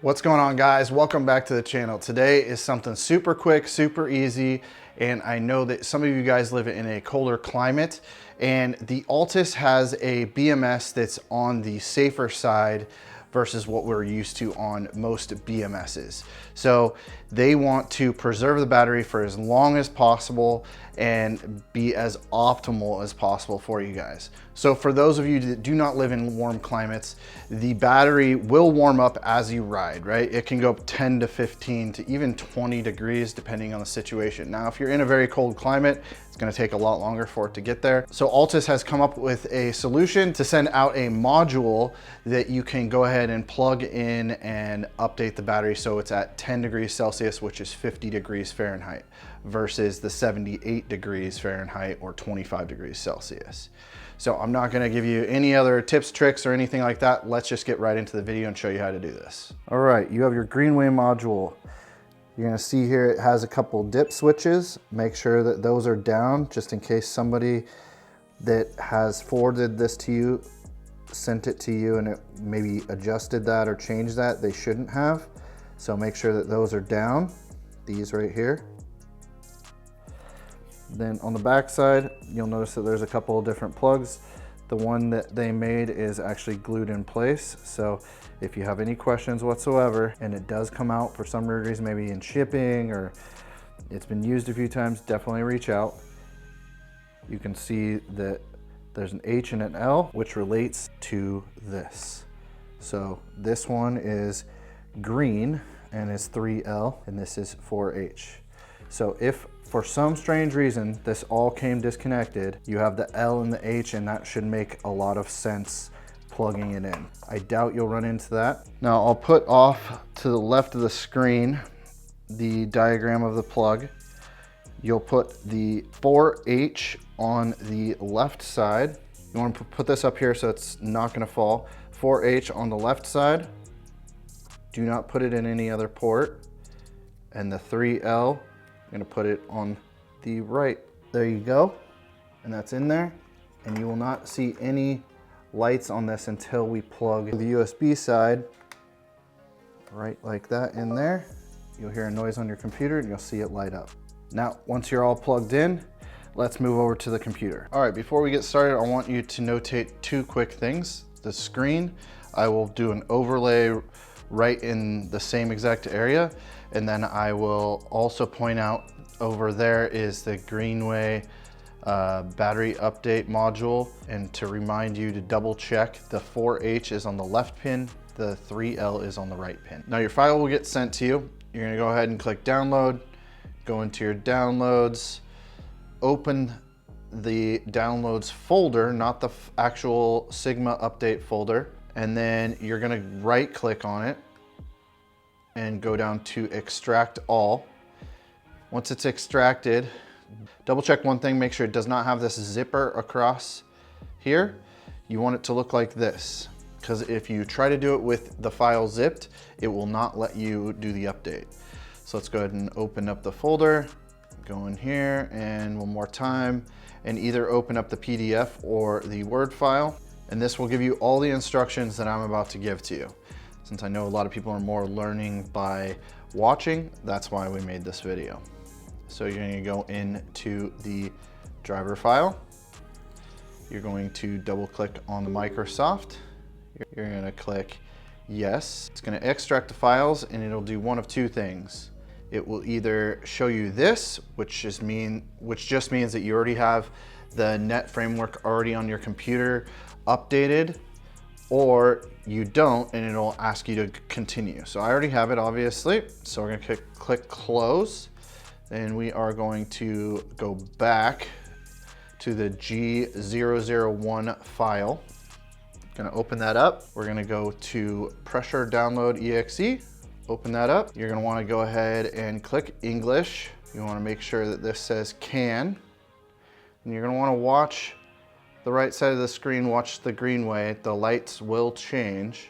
What's going on, guys? Welcome back to the channel. Today is something super quick, super easy, and I know that some of you guys live in a colder climate, and the Altis has a BMS that's on the safer side versus what we're used to on most BMSs. So they want to preserve the battery for as long as possible and be as optimal as possible for you guys. So for those of you that do not live in warm climates, the battery will warm up as you ride, right? It can go up 10 to 15 to even 20 degrees depending on the situation. Now, if you're in a very cold climate, it's gonna take a lot longer for it to get there. So Altis has come up with a solution to send out a module that you can go ahead and plug in and update the battery so it's at 10 degrees Celsius, which is 50 degrees Fahrenheit, versus the 78 degrees Fahrenheit or 25 degrees Celsius. So I'm not gonna give you any other tips, tricks, or anything like that. Let's just get right into the video and show you how to do this. All right, you have your Greenway module. You're gonna see here it has a couple dip switches. Make sure that those are down just in case somebody that has forwarded this to you sent it to you and it maybe adjusted that or changed that. They shouldn't have. So make sure that those are down, these right here. Then on the back side, you'll notice that there's a couple of different plugs. The one that they made is actually glued in place. So if you have any questions whatsoever and it does come out for some reason, maybe in shipping or it's been used a few times, definitely reach out. You can see that there's an H and an L, which relates to this. So this one is green and is 3L, and this is 4H. So if for some strange reason this all came disconnected, you have the L and the H, and that should make a lot of sense plugging it in. I doubt you'll run into that. Now I'll put off to the left of the screen the diagram of the plug. You'll put the 4H on the left side. You want to put this up here so it's not going to fall. 4H on the left side. Do not put it in any other port. And the 3L, I'm going to put it on the right. There you go. And that's in there. And you will not see any lights on this until we plug the USB side right like that in there. You'll hear a noise on your computer and you'll see it light up. Now, once you're all plugged in, let's move over to the computer. All right, before we get started, I want you to notate two quick things. The screen, I will do an overlay right in the same exact area. And then I will also point out over there is the Greenway battery update module. And to remind you to double check, the 4H is on the left pin, the 3L is on the right pin. Now your file will get sent to you. You're gonna go ahead and click download, go into your downloads, open the downloads folder, not the actual Sigma update folder. And then you're gonna right click on it and go down to extract all. Once it's extracted, double check one thing, make sure it does not have this zipper across here. You want it to look like this, because if you try to do it with the file zipped, it will not let you do the update. So let's go ahead and open up the folder, go in here, and one more time, and either open up the PDF or the Word file. And this will give you all the instructions that I'm about to give to you. Since I know a lot of people are more learning by watching, that's why we made this video. So you're gonna go into the driver file. You're going to double click on the Microsoft. You're gonna click yes. It's gonna extract the files and it'll do one of two things. It will either show you this, which just means that you already have the net framework already on your computer updated, or you don't and it'll ask you to continue. So I already have it, obviously. So we're gonna click close. Then we are going to go back to the G001 file. Gonna open that up. We're gonna go to pressure download exe. Open that up. You're gonna wanna go ahead and click English. You wanna make sure that this says can. And you're gonna wanna watch the right side of the screen, watch the Greenway. The lights will change.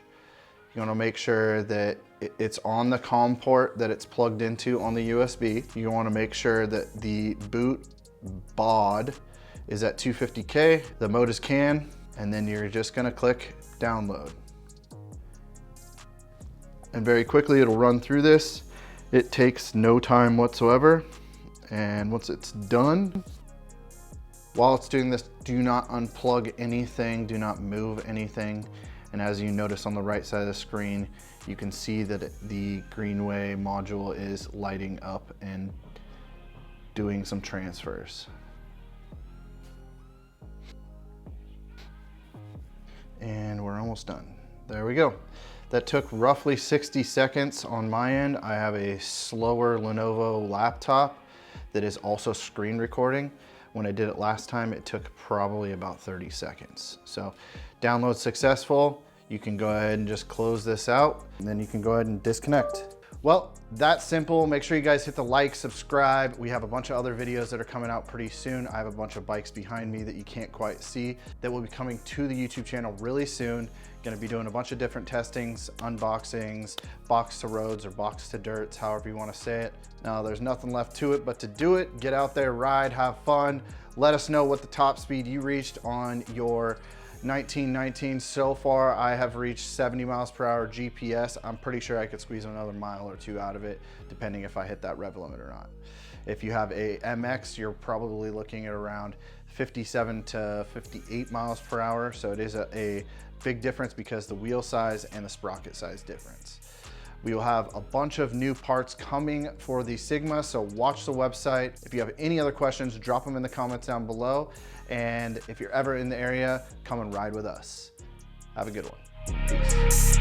You wanna make sure that it's on the COM port that it's plugged into on the USB. You wanna make sure that the boot baud is at 250K. The mode is can, and then you're just gonna click download. And very quickly it'll run through this. It takes no time whatsoever. And once it's done, while it's doing this, do not unplug anything, do not move anything. And as you notice on the right side of the screen, you can see that the Greenway module is lighting up and doing some transfers. And we're almost done. There we go. That took roughly 60 seconds on my end. I have a slower Lenovo laptop that is also screen recording. When I did it last time, it took probably about 30 seconds. So download successful. You can go ahead and just close this out, and then you can go ahead and disconnect. Well, that's simple. Make sure you guys hit the like, subscribe. We have a bunch of other videos that are coming out pretty soon. I have a bunch of bikes behind me that you can't quite see that will be coming to the YouTube channel really soon. Gonna be doing a bunch of different testings, unboxings, box to roads or box to dirts, however you wanna say it. Now, there's nothing left to it but to do it. Get out there, ride, have fun. Let us know what the top speed you reached on your 1919. So far, I have reached 70 miles per hour GPS. I'm pretty sure I could squeeze another mile or two out of it, depending if I hit that rev limit or not. If you have a MX, you're probably looking at around 57 to 58 miles per hour. So it is a big difference because the wheel size and the sprocket size difference. We will have a bunch of new parts coming for the Sigma, so watch the website. If you have any other questions, drop them in the comments down below. And if you're ever in the area, come and ride with us. Have a good one. Peace.